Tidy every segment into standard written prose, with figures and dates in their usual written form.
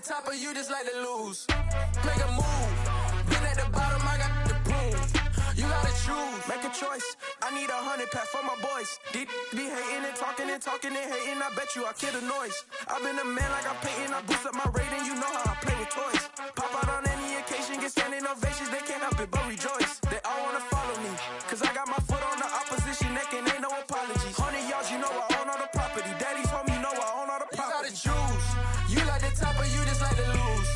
top of you just like to lose. Make a move. Been at the bottom, I got the prove. You gotta choose, make a choice. I need 100 pack for my boys. Deep be hating and talking and talking and hating. I bet you I kill the noise. I've been a man like I'm painting. I boost up my rating. You know how I play with toys. Pop out on any occasion, get standing ovations. They can't help it but rejoice. They all wanna follow me, cause I got my foot on the opposition neck and ain't no apologies. 100 yards, you know I own all the property. Daddy's home, you know I own all the property. You gotta choose. You like the top or you just like to lose.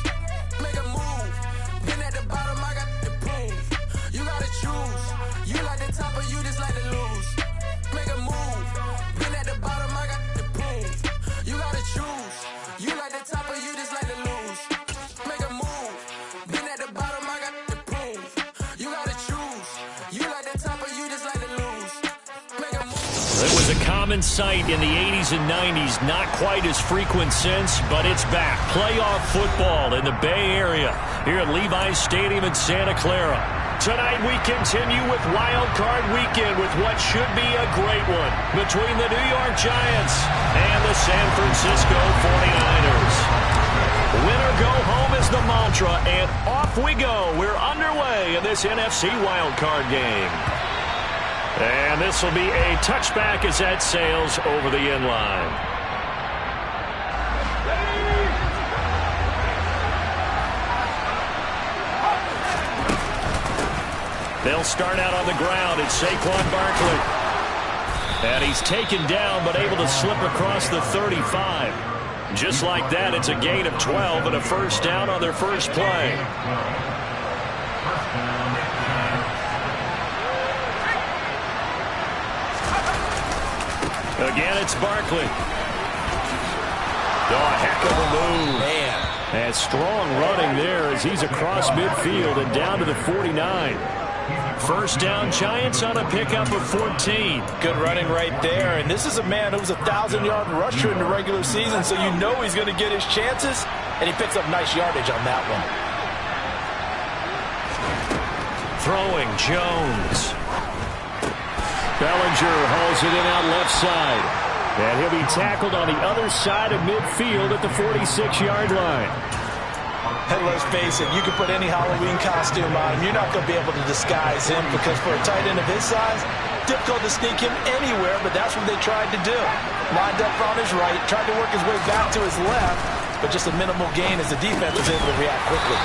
Make a move. Been at the bottom, I got the proof. You gotta choose. You like the top or you just like to lose. Make a move. Been at the bottom, I got the proof. You gotta choose. You like the top or you just like to lose. Make a move. Been at the bottom, I got the proof. You gotta choose. You like the top or you just like to lose. Make a move. It was a common sight in the 80s and 90s, not quite as frequent since, but it's back. Playoff football in the Bay Area here at Levi's Stadium in Santa Clara. Tonight we continue with Wild Card Weekend with what should be a great one between the New York Giants and the San Francisco 49ers. Winner go home is the mantra, and off we go. We're underway in this NFC Wild Card game. And this will be a touchback as that sails over the end line. They'll start out on the ground. It's Saquon Barkley. And he's taken down but able to slip across the 35. Just like that, it's a gain of 12 and a first down on their first play. Again, it's Barkley. Oh, heck of a move. Man. And strong running there as he's across midfield and down to the 49. First down, Giants on a pickup of 14. Good running right there. And this is a man who was a 1,000-yard rusher in the regular season, so you know he's going to get his chances. And he picks up nice yardage on that one. Throwing, Jones. Bellinger hauls it in out left side. And he'll be tackled on the other side of midfield at the 46-yard line. And let's face it, you can put any Halloween costume on him. You're not going to be able to disguise him because for a tight end of his size, difficult to sneak him anywhere, but that's what they tried to do. Lined up on his right, tried to work his way back to his left, but just a minimal gain as the defense was able to react quickly.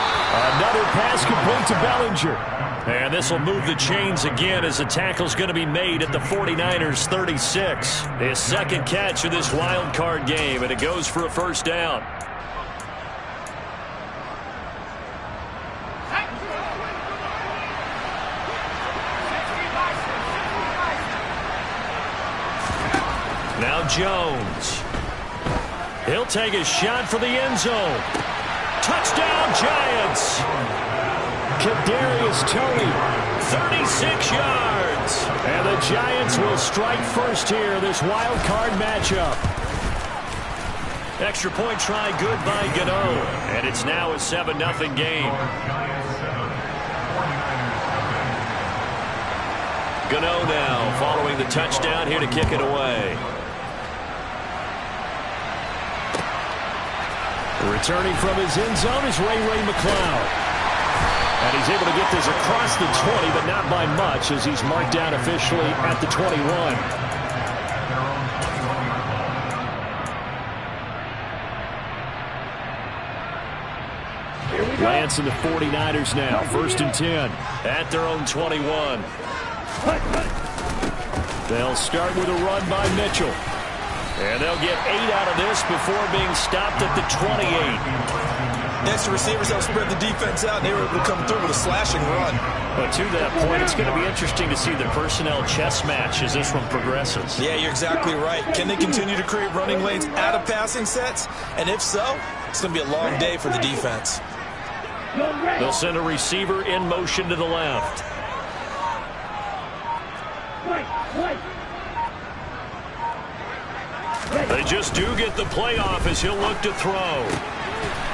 Another pass complete to Bellinger. And this will move the chains again as the tackle's going to be made at the 49ers 36. His second catch of this wild card game, and it goes for a first down. Now Jones. He'll take a shot for the end zone. Touchdown, Giants. Kadarius Toney, 36 yards. And the Giants will strike first here, this wild card matchup. Extra point try good by Gano. And it's now a 7-0 game. Gano now following the touchdown here to kick it away. Returning from his end zone is Ray McCloud. And he's able to get this across the 20, but not by much as he's marked down officially at the 21. Lance and the 49ers now, 1st and 10 at their own 21. They'll start with a run by Mitchell. And they'll get 8 out of this before being stopped at the 28. Next, the receivers have spread the defense out, and they were able to come through with a slashing run. But to that point, it's going to be interesting to see the personnel chess match as this one progresses. Yeah, you're exactly right. Can they continue to create running lanes out of passing sets? And if so, it's going to be a long day for the defense. They'll send a receiver in motion to the left. They just do get the playoff as he'll look to throw.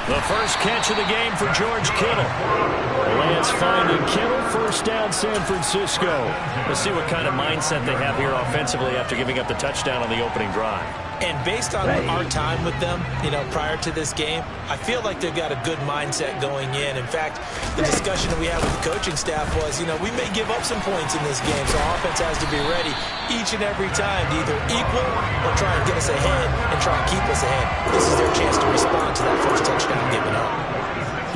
The first catch of the game for George Kittle. Lance finding Kittle, first down San Francisco. Let's see what kind of mindset they have here offensively after giving up the touchdown on the opening drive. And based on our time with them, prior to this game, I feel like they've got a good mindset going in. In fact, the discussion that we had with the coaching staff was, we may give up some points in this game, so our offense has to be ready each and every time to either equal or try and get us ahead and try and keep us ahead. This is their chance to respond to that first touchdown given up.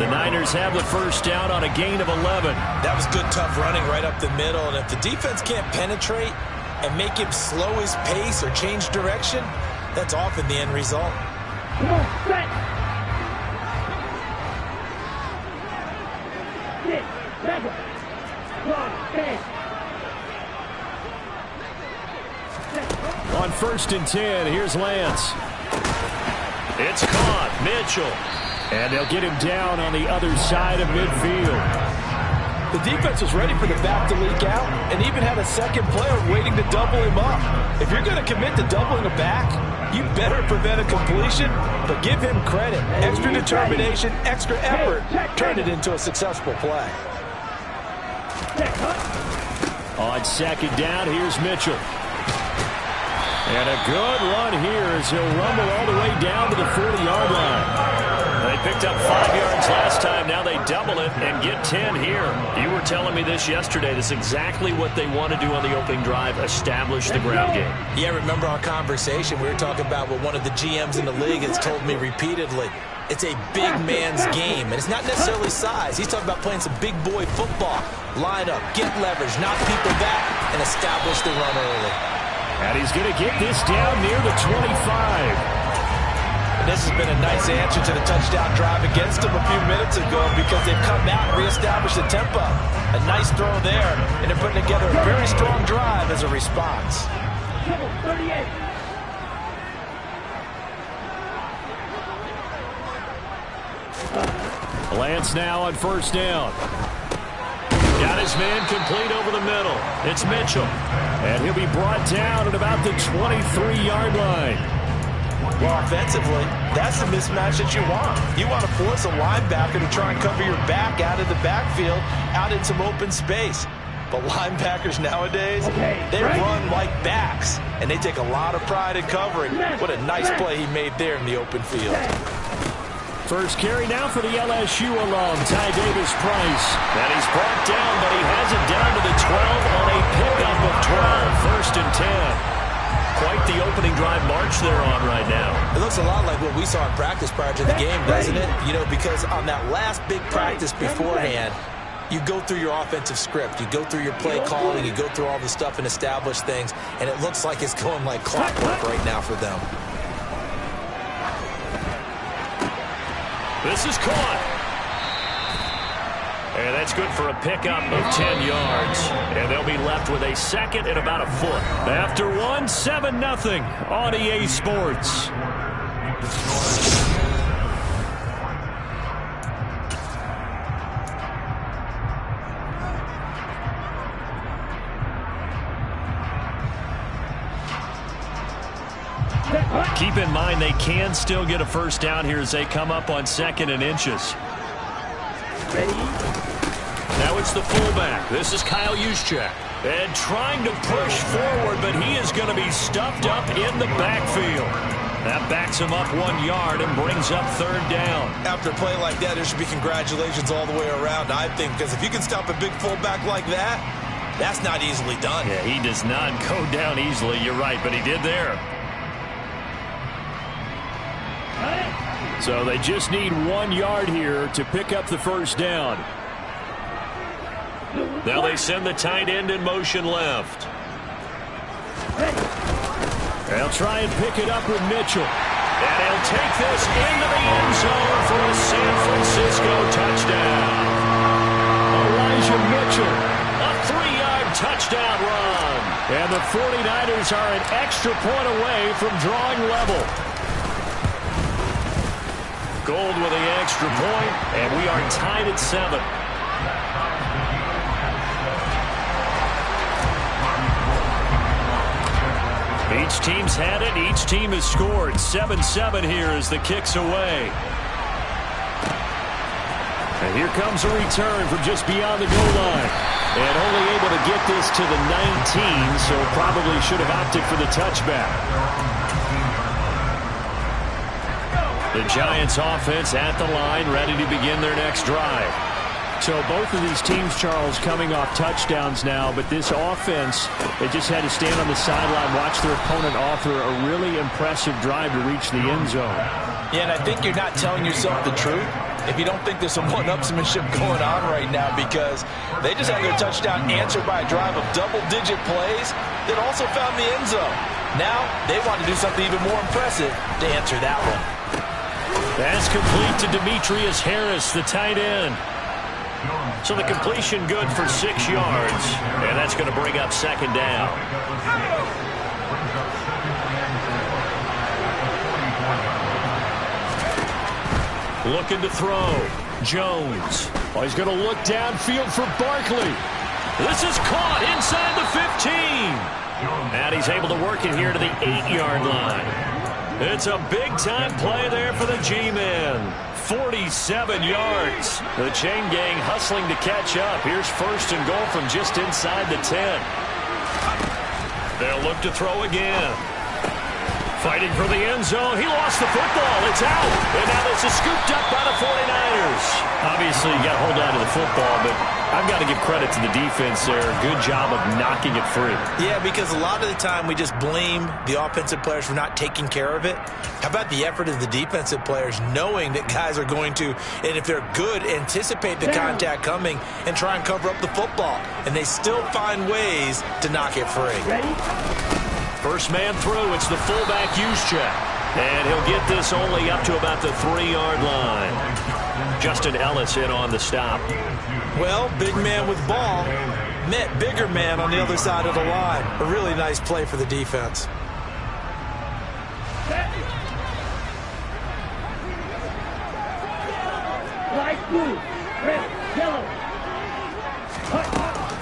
The Niners have the first down on a gain of 11. That was good, tough running right up the middle, and if the defense can't penetrate and make him slow his pace or change direction, that's often the end result. Come on, set. 6, 7, 1, 10. On 1st and 10, here's Lance. It's caught. Mitchell. And they'll get him down on the other side of midfield. The defense was ready for the back to leak out and even had a second player waiting to double him up. If you're going to commit to doubling a back, you better prevent a completion, but give him credit. Extra determination, extra effort, turned it into a successful play. On 2nd down, here's Mitchell. And a good run here as he'll rumble all the way down to the 40-yard line. They picked up 5 yards last time. Now they double it and get 10 here. You were telling me this yesterday. This is exactly what they want to do on the opening drive, establish the ground game. Yeah, remember our conversation. We were talking about what one of the GMs in the league has told me repeatedly. It's a big man's game, and it's not necessarily size. He's talking about playing some big boy football. Line up, get leverage, knock people back, and establish the run early. And he's going to get this down near the 25. This has been a nice answer to the touchdown drive against them a few minutes ago because they've come out and reestablished the tempo. A nice throw there, and they're putting together a very strong drive as a response. 38. Lance now on 1st down. Got his man complete over the middle. It's Mitchell. And he'll be brought down at about the 23-yard line. Well, offensively, that's the mismatch that you want. You want to force a linebacker to try and cover your back out of the backfield, out in some open space. But linebackers nowadays, they run like backs, and they take a lot of pride in covering. What a nice play he made there in the open field. First carry now for the LSU alum, Ty Davis-Price. And he's brought down, but he has it down to the 12 on a pickup of 12. 1st and 10. Quite the opening drive march they're on right now. It looks a lot like what we saw in practice prior to the game, doesn't it? Because on that last big practice beforehand, you go through your offensive script. You go through your play calling. You go through all the stuff and establish things. And it looks like it's going like clockwork right now for them. This is caught. And that's good for a pickup of 10 yards. And they'll be left with a second and about a foot. After 7-0 on EA Sports. Keep in mind they can still get a first down here as they come up on 2nd and inches. Now it's the fullback. This is Kyle Juszczyk. And trying to push forward, but he is going to be stuffed up in the backfield. That backs him up 1 yard and brings up 3rd down. After a play like that, there should be congratulations all the way around, I think, because if you can stop a big fullback like that, that's not easily done. Yeah, he does not go down easily. You're right, but he did there. So they just need 1 yard here to pick up the first down. Now they send the tight end in motion left. They'll try and pick it up with Mitchell. And he'll take this into the end zone for a San Francisco touchdown. Elijah Mitchell, a 3-yard touchdown run. And the 49ers are an extra point away from drawing level. Gold with the extra point, and we are tied at 7. Each team's had it. Each team has scored. 7-7 here as the kick's away. And here comes a return from just beyond the goal line. And only able to get this to the 19, so probably should have opted for the touchback. The Giants offense at the line, ready to begin their next drive. So both of these teams, Charles, coming off touchdowns now, but this offense, they just had to stand on the sideline, watch their opponent offer a really impressive drive to reach the end zone. Yeah, and I think you're not telling yourself the truth if you don't think there's some one-upsmanship going on right now, because they just had their touchdown answered by a drive of double-digit plays that also found the end zone. Now they want to do something even more impressive to answer that one. Pass complete to Demetrius Harris, the tight end. So the completion good for 6 yards, and that's going to bring up second down. Looking to throw. Jones. Oh, he's going to look downfield for Barkley. This is caught inside the 15. And he's able to work it here to the 8-yard line. It's a big-time play there for the G-men. 47 yards. The chain gang hustling to catch up. Here's first and goal from just inside the 10. They'll look to throw again. Fighting for the end zone. He lost the football. It's out. And now this is scooped up by the 49ers. Obviously, you got to hold on to the football, but I've got to give credit to the defense there. Good job of knocking it free. Yeah, because a lot of the time we just blame the offensive players for not taking care of it. How about the effort of the defensive players knowing that guys are going to, and if they're good, anticipate the contact coming and try and cover up the football. And they still find ways to knock it free. First man through, it's the fullback Juszczyk. And he'll get this only up to about the 3-yard line. Justin Ellis in on the stop. Well, big man with ball met bigger man on the other side of the line. A really nice play for the defense. Light blue, red, yellow.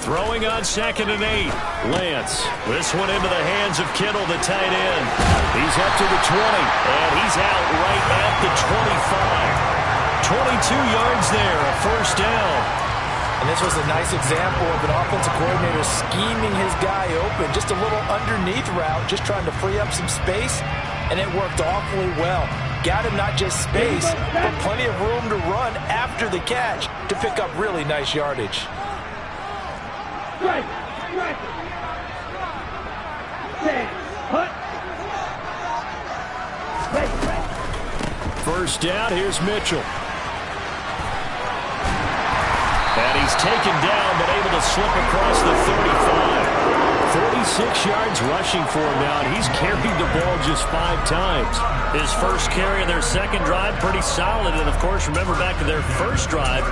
Throwing on 2nd and 8. Lance. This one into the hands of Kittle, the tight end. He's up to the 20, and he's out right at the 25. 22 yards there, a first down. And this was a nice example of an offensive coordinator scheming his guy open. Just a little underneath route, just trying to free up some space, and it worked awfully well. Got him not just space, but plenty of room to run after the catch to pick up really nice yardage. Right, right. Stand, hut. Right. First down, here's Mitchell. And he's taken down, but able to slip across the 35. 46 yards rushing for him now, and he's carried the ball just 5 times. His first carry of their second drive, pretty solid. And, of course, remember back to their first drive,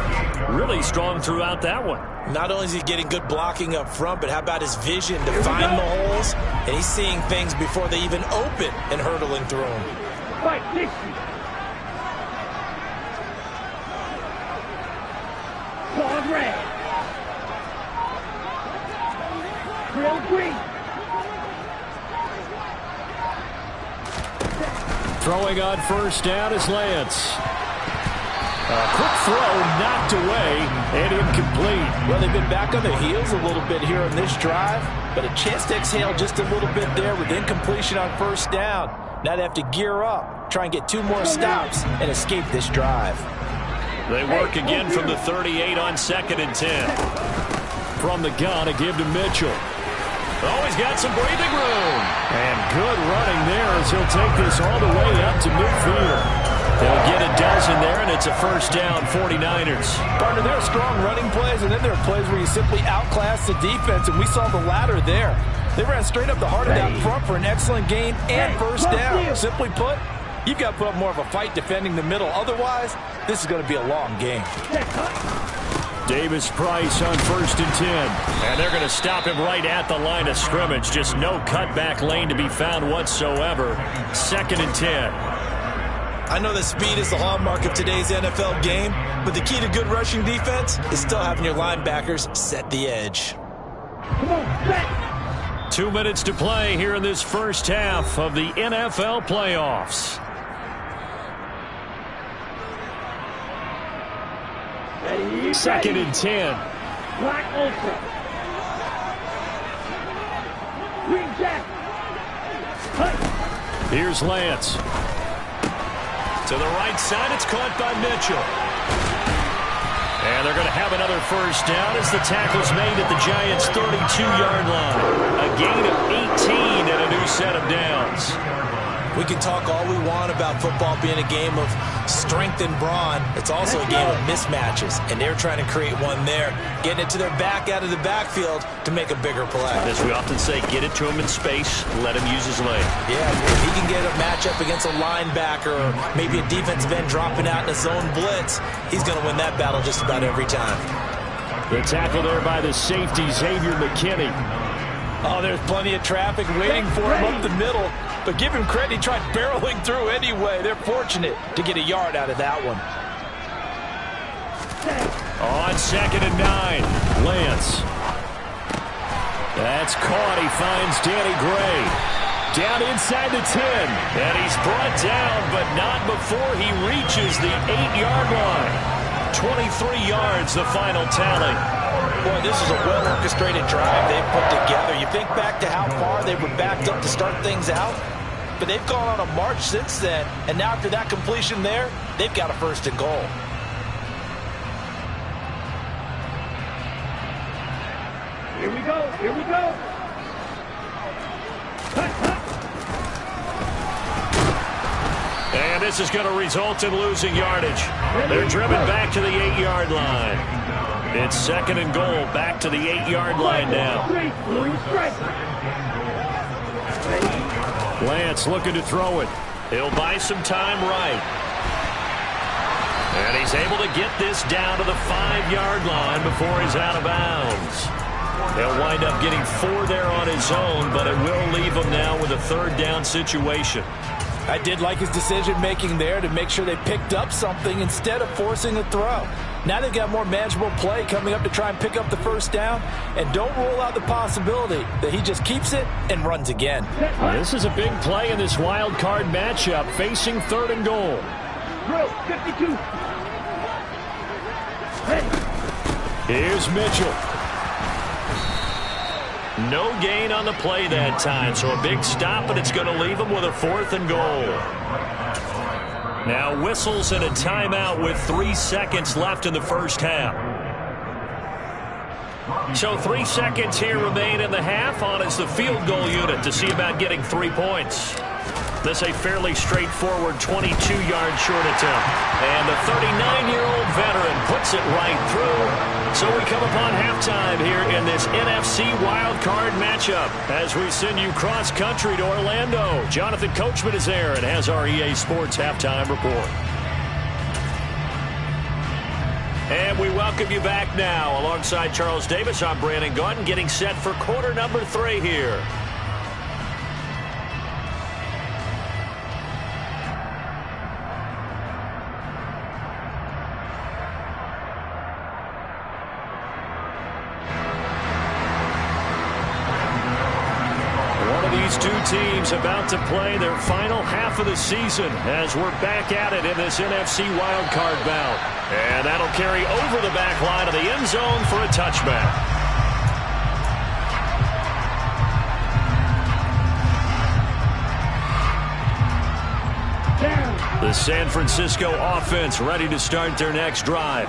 really strong throughout that one. Not only is he getting good blocking up front, but how about his vision to find the holes? And he's seeing things before they even open and hurdling through them. Fight, 60. Ball red. Real green. Throwing on first down is Lance. A quick throw knocked away and incomplete. Well, they've been back on their heels a little bit here on this drive, but a chance to exhale just a little bit there with incompletion on first down. Now they have to gear up, try and get 2 more stops and escape this drive. They work again from the 38 on 2nd and 10. From the gun, a give to Mitchell. Oh, he's got some breathing room. And good running there as he'll take this all the way up to midfield. They'll get a dozen there, and it's a first down, 49ers. Partner, there are strong running plays, and then there are plays where you simply outclass the defense, and we saw the latter there. They ran straight up the heart of that front for an excellent gain and first down. Simply put, you've got to put up more of a fight defending the middle. Otherwise, this is going to be a long game. Davis Price on 1st and 10. And they're going to stop him right at the line of scrimmage. Just no cutback lane to be found whatsoever. 2nd and 10. I know that speed is the hallmark of today's NFL game, but the key to good rushing defense is still having your linebackers set the edge. Come on, set. 2 minutes to play here in this first half of the NFL playoffs. Ready, 2nd and 10. Black Ultra. Green Jack. Hut. Here's Lance. To the right side, it's caught by Mitchell. And they're going to have another first down as the tackle's made at the Giants' 32-yard line. A gain of 18 and a new set of downs. We can talk all we want about football being a game of strength and brawn. It's also a game of mismatches, and they're trying to create one there, getting it to their back out of the backfield to make a bigger play. As we often say, get it to him in space, let him use his leg. Yeah, if he can get a matchup against a linebacker or maybe a defensive end dropping out in a zone blitz, he's going to win that battle just about every time. The tackle there by the safety, Xavier McKinney. Oh, there's plenty of traffic waiting for him up the middle. But give him credit, he tried barreling through anyway. They're fortunate to get a yard out of that one. On 2nd and 9, Lance. That's caught. He finds Danny Gray. Down inside the 10. And he's brought down, but not before he reaches the 8-yard line. 23 yards, the final tally. Boy, this is a well-orchestrated drive they've put together. You think back to how far they were backed up to start things out, but they've gone on a march since then, and now after that completion there, they've got a 1st and goal. Here we go. Here we go. And this is going to result in losing yardage. They're driven back to the 8-yard line. It's 2nd and goal, back to the 8-yard line now. Lance looking to throw it. He'll buy some time right. And he's able to get this down to the 5-yard line before he's out of bounds. He'll wind up getting 4 there on his own, but it will leave him now with a 3rd down situation. I did like his decision-making there to make sure they picked up something instead of forcing a throw. Now they've got more manageable play coming up to try and pick up the 1st down, and don't rule out the possibility that he just keeps it and runs again. This is a big play in this wild card matchup, facing 3rd and goal. 52. Here's Mitchell. No gain on the play that time, so a big stop, but it's going to leave him with a 4th and goal. Now whistles and a timeout with 3 seconds left in the first half. So 3 seconds here remain in the half. On is the field goal unit to see about getting 3 points. This a fairly straightforward 22-yard short attempt. And the 39-year-old veteran puts it right through. So we come upon halftime here in this NFC wildcard matchup as we send you cross-country to Orlando. Jonathan Coachman is there and has our EA Sports halftime report. And we welcome you back now. Alongside Charles Davis, I'm Brandon Gaudin, getting set for quarter number 3 here. These two teams about to play their final half of the season as we're back at it in this NFC wildcard bout. And that'll carry over the back line of the end zone for a touchback. The San Francisco offense ready to start their next drive.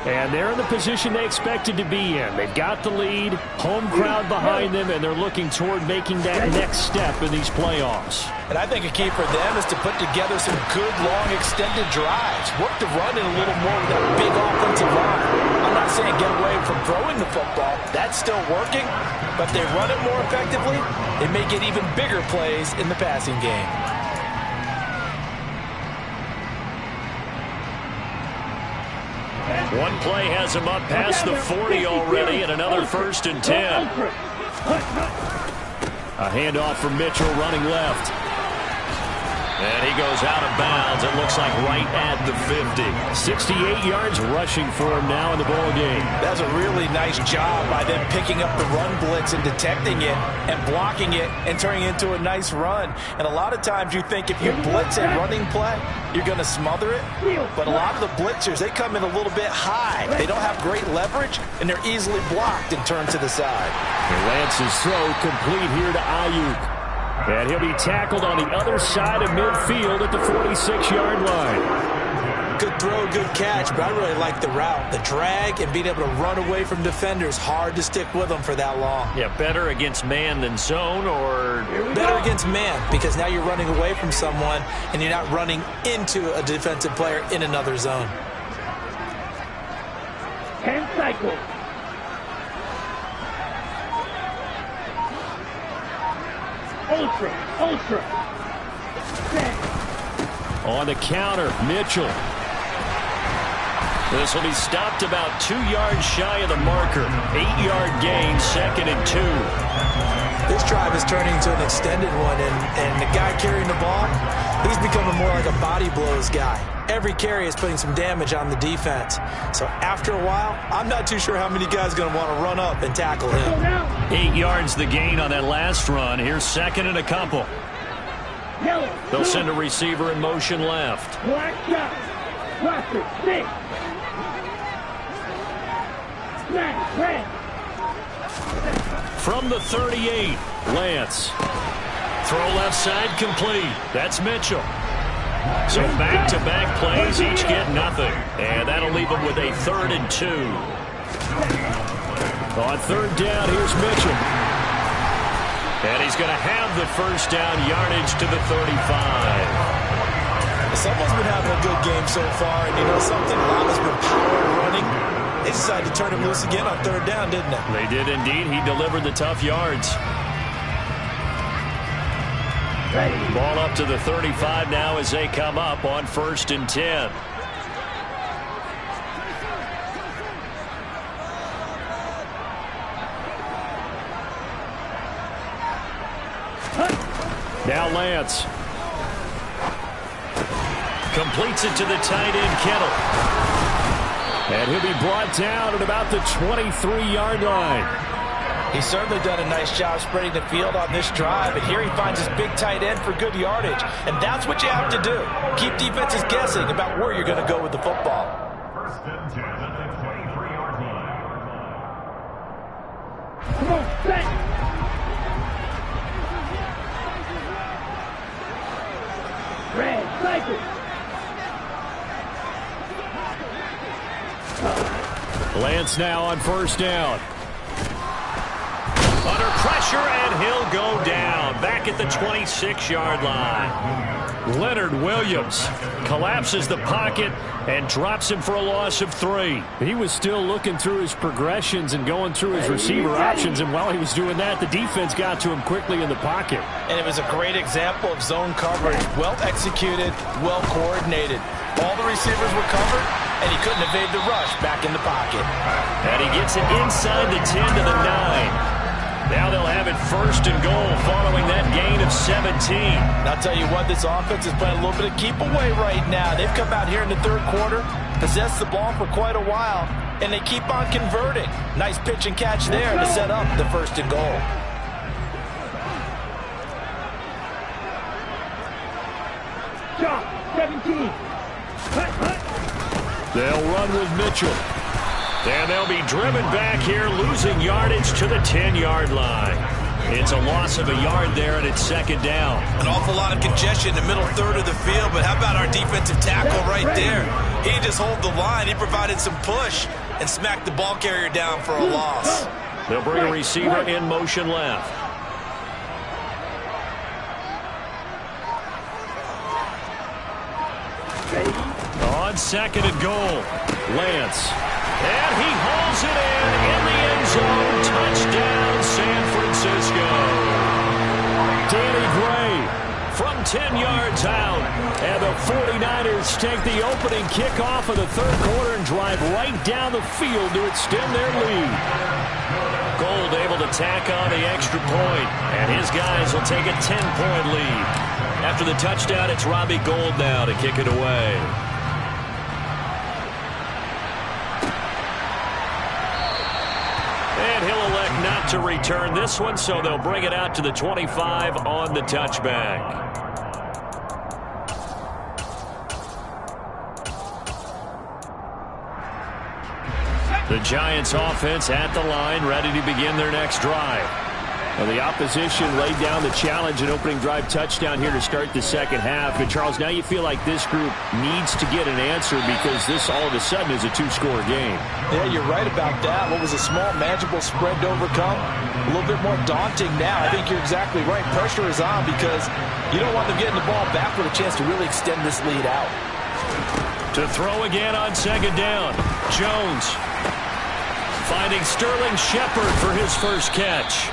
And they're in the position they expected to be in. They've got the lead, home crowd behind them, and they're looking toward making that next step in these playoffs. And I think a key for them is to put together some good, long, extended drives. Work the run in a little more with that big offensive line. I'm not saying get away from throwing the football. That's still working. But if they run it more effectively, they may get even bigger plays in the passing game. One play has him up past the 40 already, and another 1st and 10. A handoff from Mitchell running left. And he goes out of bounds. It looks like right at the 50. 68 yards rushing for him now in the ball game. That's a really nice job by them picking up the run blitz and detecting it and blocking it and turning it into a nice run. And a lot of times you think if you blitz a running play, you're going to smother it. But a lot of the blitzers, they come in a little bit high. They don't have great leverage, and they're easily blocked and turned to the side. And Lance's throw complete here to Ayuk. And he'll be tackled on the other side of midfield at the 46-yard line. Good throw, good catch, but I really like the route. The drag and being able to run away from defenders, hard to stick with them for that long. Yeah, better against man than zone, or better against man, because now you're running away from someone and you're not running into a defensive player in another zone. 10 cycles. Ultra. Set. On the counter, Mitchell. this will be stopped about 2 yards shy of the marker. 8-yard gain, 2nd and 2. This drive is turning into an extended one, and the guy carrying the ball, he's becoming more like a body blows guy. Every carry is putting some damage on the defense. So after a while, I'm not too sure how many guys are going to want to run up and tackle him. 8 yards the gain on that last run. Here's 2nd and a couple. They'll send a receiver in motion left. Black shot. Roster 6. Smash. Red. From the 38, Lance. Throw left side complete. That's Mitchell. So back-to-back plays, each get nothing. And that'll leave them with a 3rd and 2. On 3rd down, here's Mitchell. And he's going to have the first down, yardage to the 35. Someone's been having a good game so far, and you know something? A lot has been power running. They decided to turn him loose again on 3rd down, didn't they? They did indeed. He delivered the tough yards. Ball up to the 35 now as they come up on 1st and 10. Now Lance. Completes it to the tight end, Kittle. And he'll be brought down at about the 23-yard line. He's certainly done a nice job spreading the field on this drive, and here he finds his big tight end for good yardage. And that's what you have to do. Keep defenses guessing about where you're going to go with the football. 1st and 10 at the 23-yard line. Come on, set. Red cycle. Lance now on 1st down. Under pressure, and he'll go down. Back at the 26-yard line. Leonard Williams collapses the pocket and drops him for a loss of 3. He was still looking through his progressions and going through his receiver options, and while he was doing that, the defense got to him quickly in the pocket. And it was a great example of zone coverage. Well executed, well coordinated. All the receivers were covered, and he couldn't evade the rush back in the pocket. And he gets it inside the 10 to the 9. Now they'll have it 1st and goal following that gain of 17. And I'll tell you what, this offense is playing a little bit of keep away right now. They've come out here in the 3rd quarter, possessed the ball for quite a while, and they keep on converting. Nice pitch and catch there to set up the 1st and goal. Shot 17. They'll run with Mitchell. And they'll be driven back here, losing yardage to the 10-yard line. It's a loss of a yard there, and it's 2nd down. An awful lot of congestion in the middle 3rd of the field, but how about our defensive tackle right there? He didn't just hold the line. He provided some push and smacked the ball carrier down for a loss. They'll bring a receiver in motion left. On 2nd and goal, Lance. And he hauls it in the end zone. Touchdown, San Francisco. Danny Gray from 10 yards out. And the 49ers take the opening kickoff of the 3rd quarter and drive right down the field to extend their lead. Gold able to tack on the extra point, and his guys will take a 10-point lead. After the touchdown, it's Robbie Gould now to kick it away. And he'll elect not to return this one, so they'll bring it out to the 25 on the touchback. The Giants offense at the line, ready to begin their next drive. Well, the opposition laid down the challenge, an opening drive touchdown here to start the second half. But, Charles, now you feel like this group needs to get an answer because this all of a sudden is a two-score game. Yeah, you're right about that. What was a small, manageable spread to overcome? A little bit more daunting now. I think you're exactly right. Pressure is on because you don't want them getting the ball back with a chance to really extend this lead out. To throw again on second down. Jones finding Sterling Shepard for his first catch.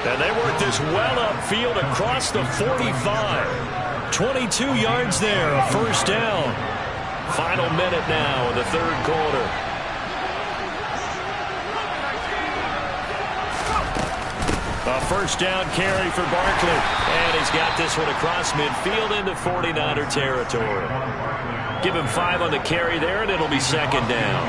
And they work this well upfield across the 45. 22 yards there, a first down. Final minute now in the third quarter. A first down carry for Barkley. And he's got this one across midfield into 49er territory. Give him 5 on the carry there, and it'll be second down.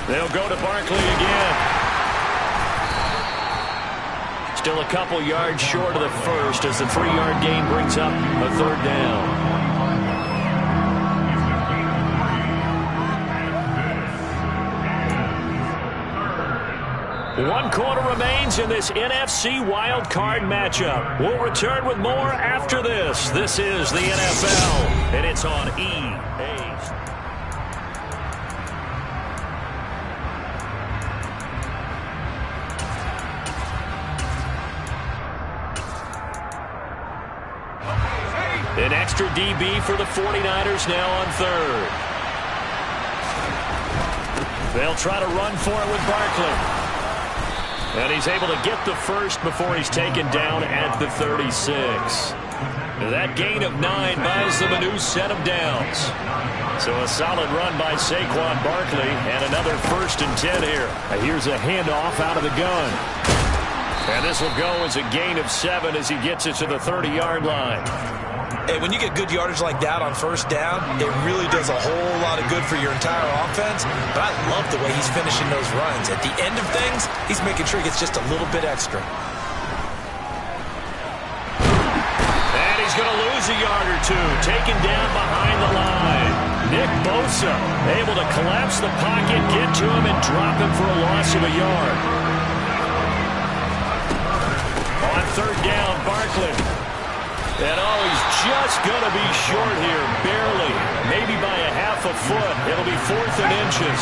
They'll go to Barkley again. Still a couple yards short of the first as the 3-yard gain brings up a third down. One quarter remains in this NFC wild card matchup. We'll return with more after this. This is the NFL, and it's on EA. An extra DB for the 49ers now on third. They'll try to run for it with Barkley. And he's able to get the first before he's taken down at the 36. That gain of 9 buys them a new set of downs. So a solid run by Saquon Barkley and another 1st and 10 here. Here's a handoff out of the gun. And this will go as a gain of 7 as he gets it to the 30-yard line. Hey, when you get good yardage like that on first down, it really does a whole lot of good for your entire offense. But I love the way he's finishing those runs. At the end of things, he's making sure he gets just a little bit extra. And he's going to lose a yard or two, taken down behind the line. Nick Bosa able to collapse the pocket, get to him, and drop him for a loss of a yard. On third down, Barkley. And he's just going to be short here, barely. Maybe by a half a foot. It'll be 4th and inches.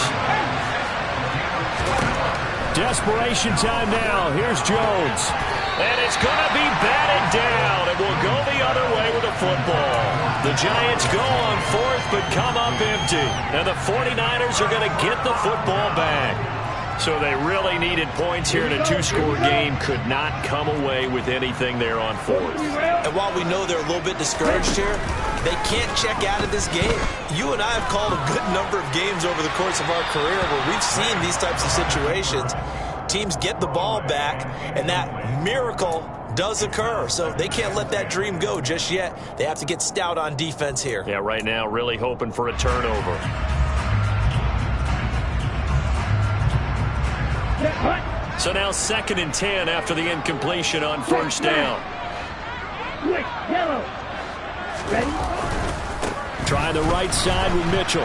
Desperation time now. Here's Jones. And it's going to be batted down. It will go the other way with the football. The Giants go on 4th but come up empty. And the 49ers are going to get the football back. So they really needed points here in a 2-score game. Could not come away with anything there on 4th. And while we know they're a little bit discouraged here, they can't check out of this game. You and I have called a good number of games over the course of our career where we've seen these types of situations. Teams get the ball back, and that miracle does occur. So they can't let that dream go just yet. They have to get stout on defense here. Yeah, right now really hoping for a turnover. So now 2nd and 10 after the incompletion on first down. Quick, yellow. Ready? Trying the right side with Mitchell.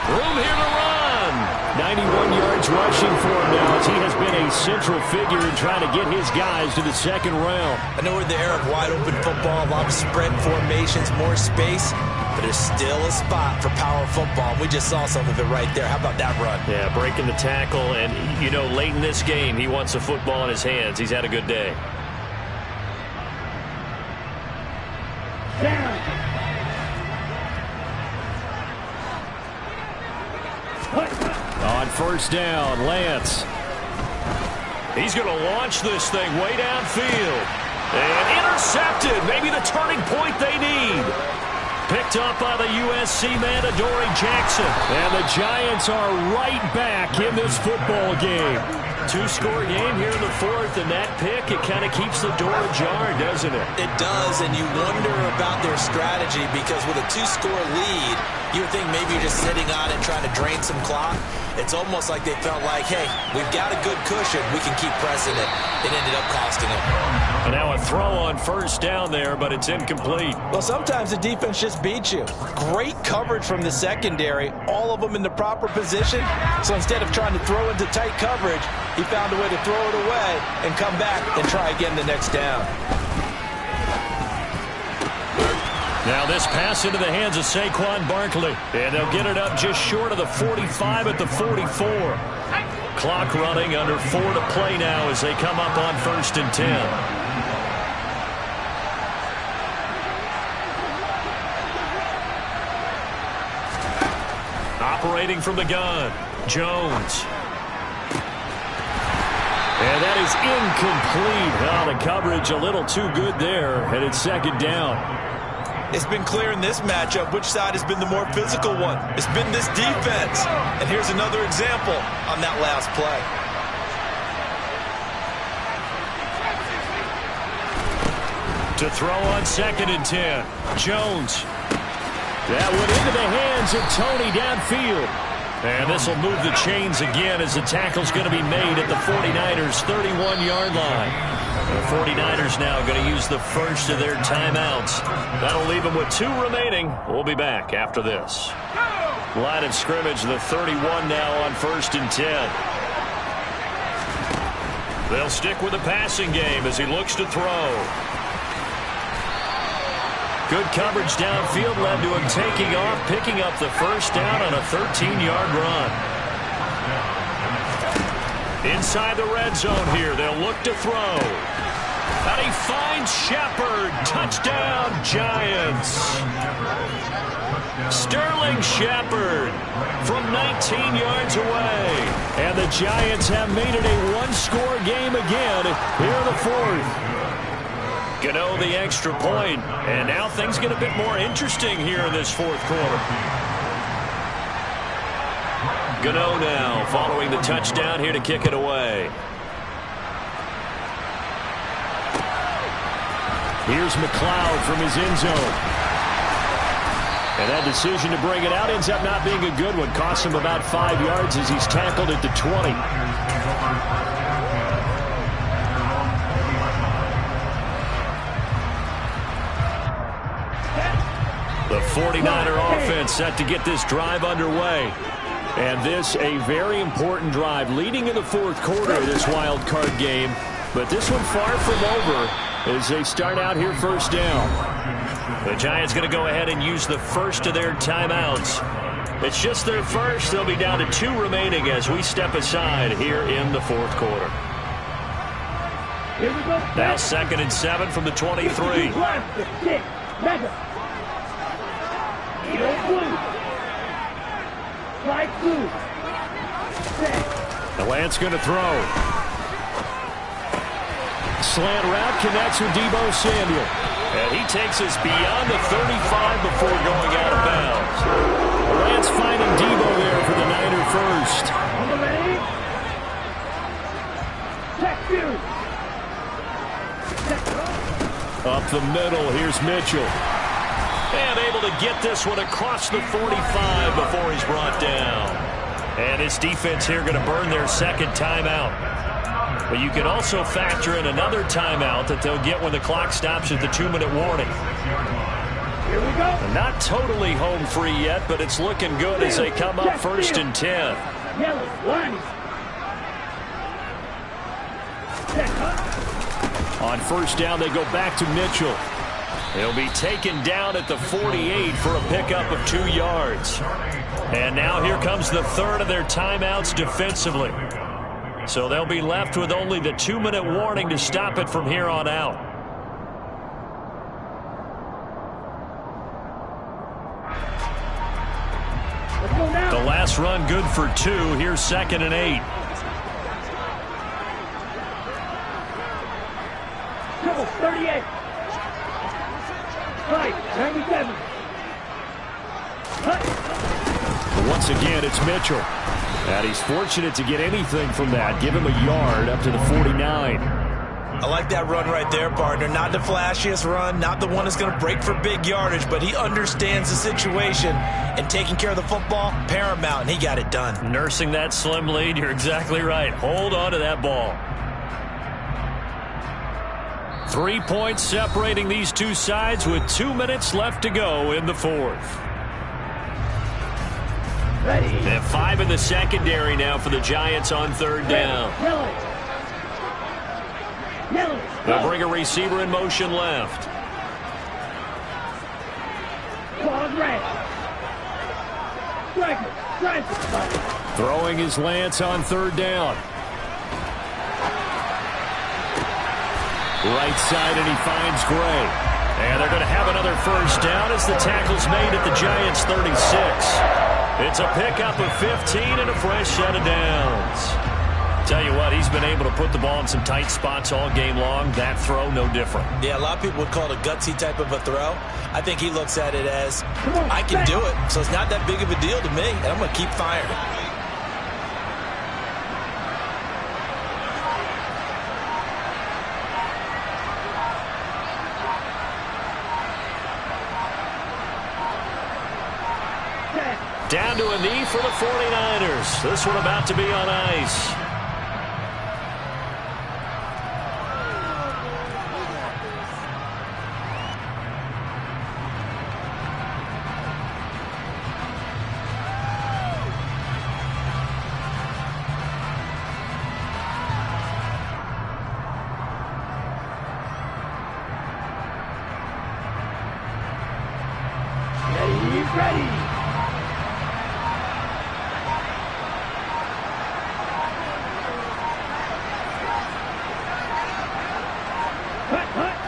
Room here to run. 91 yards rushing for him now as he has been a central figure in trying to get his guys to the second round. I know we're in the era of wide open football, a lot of spread formations, more space. But there's still a spot for power football. We just saw some of it right there. How about that run? Yeah, breaking the tackle. And, you know, late in this game, he wants the football in his hands. He's had a good day. Down. On first down, Lance. He's going to launch this thing way downfield. And intercepted. Maybe the turning point they need. Picked up by the USC man, Adoree Jackson. And the Giants are right back in this football game. Two-score game here in the fourth, and that pick, it kind of keeps the door ajar, doesn't it? It does, and you wonder about their strategy because with a two-score lead, you would think maybe you're just sitting on it trying to drain some clock. It's almost like they felt like, hey, we've got a good cushion. We can keep pressing it. It ended up costing them. And now a throw on first down there, but it's incomplete. Well, sometimes the defense just beats you. Great coverage from the secondary, all of them in the proper position. So instead of trying to throw into tight coverage, he found a way to throw it away and come back and try again the next down. Now this pass into the hands of Saquon Barkley, and they'll get it up just short of the 45 at the 44. Clock running, under 4 to play now as they come up on 1st and 10. Operating from the gun, Jones. And that is incomplete. Oh, the coverage a little too good there, and it's 2nd down. It's been clear in this matchup which side has been the more physical one. It's been this defense. And here's another example on that last play. To throw on 2nd and 10. Jones. That went into the hands of Tony downfield. And this will move the chains again as the tackle's going to be made at the 49ers' 31-yard line. The 49ers now going to use the first of their timeouts. That'll leave them with 2 remaining. We'll be back after this. Line of scrimmage, the 31 now on 1st and 10. They'll stick with the passing game as he looks to throw. Good coverage downfield led to him taking off, picking up the first down on a 13-yard run. Inside the red zone here, they'll look to throw. And he finds Shepard. Touchdown, Giants. Sterling Shepard from 19 yards away. And the Giants have made it a one-score game again here in the fourth. Gano the extra point, and now things get a bit more interesting here in this fourth quarter. Gano now following the touchdown here to kick it away. Here's McLeod from his end zone. And that decision to bring it out ends up not being a good one. Costs him about 5 yards as he's tackled at the 20. The 49er offense set to get this drive underway. And this a very important drive leading in the fourth quarter of this wild card game. But this one far from over as they start out here first down. The Giants going to go ahead and use the first of their timeouts. It's just their first. They'll be down to 2 remaining as we step aside here in the fourth quarter. Now 2nd and 7 from the 23. The Lance going to throw. Slant route connects with Deebo Samuel. And he takes us beyond the 35 before going out of bounds. Lance finding Deebo there for the Niner first. Up the middle, here's Mitchell. And able to get this one across the 45 before he's brought down. And his defense here going to burn their second timeout. But you can also factor in another timeout that they'll get when the clock stops at the 2-minute warning. Here we go. Not totally home free yet, but it's looking good as they come up 1st and 10. Yellow, one. On first down, they go back to Mitchell. He'll be taken down at the 48 for a pickup of 2 yards. And now here comes the third of their timeouts defensively. So they'll be left with only the 2-minute warning to stop it from here on out. The last run good for 2. Here's 2nd and 8. Triple 38. Right, 97. Once again, it's Mitchell. And he's fortunate to get anything from that. Give him a yard up to the 49. I like that run right there, partner. Not the flashiest run, not the one that's going to break for big yardage, but he understands the situation, and taking care of the football, paramount, and he got it done. Nursing that slim lead, you're exactly right. Hold on to that ball. 3 points separating these two sides with 2 minutes left to go in the fourth. Ready. They have 5 in the secondary now for the Giants on third down. They'll bring a receiver in motion left. Throwing his Lance on third down. Right side, and he finds Gray. And they're going to have another first down as the tackle's made at the Giants' 36. It's a pickup of 15 and a fresh set of downs. Tell you what, he's been able to put the ball in some tight spots all game long. That throw, no different. Yeah, a lot of people would call it a gutsy type of a throw. I think he looks at it as, I can do it, so it's not that big of a deal to me, and I'm going to keep firing. Down to a knee for the 49ers. This one about to be on ice. Ready.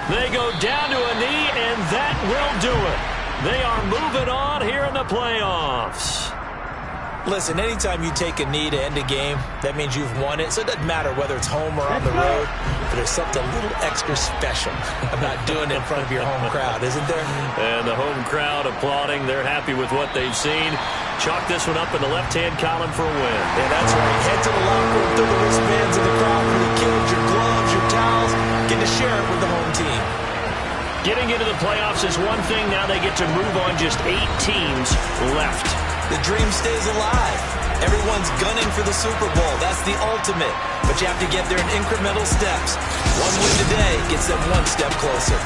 They go down to a knee, and that will do it. They are moving on here in the playoffs. Listen, anytime you take a knee to end a game, that means you've won it. So it doesn't matter whether it's home or on the road, but there's something a little extra special about doing it in front of your home crowd, isn't there? And the home crowd applauding. They're happy with what they've seen. Chalk this one up in the left-hand column for a win. Yeah, that's right. Head to the locker room, throw the wristbands in the crowd for the kids, your gloves, your towels. Get to share it with the home team. Getting into the playoffs is one thing. Now they get to move on. Just 8 teams left. The dream stays alive. Everyone's gunning for the Super Bowl. That's the ultimate. But you have to get there in incremental steps. One win today gets them one step closer.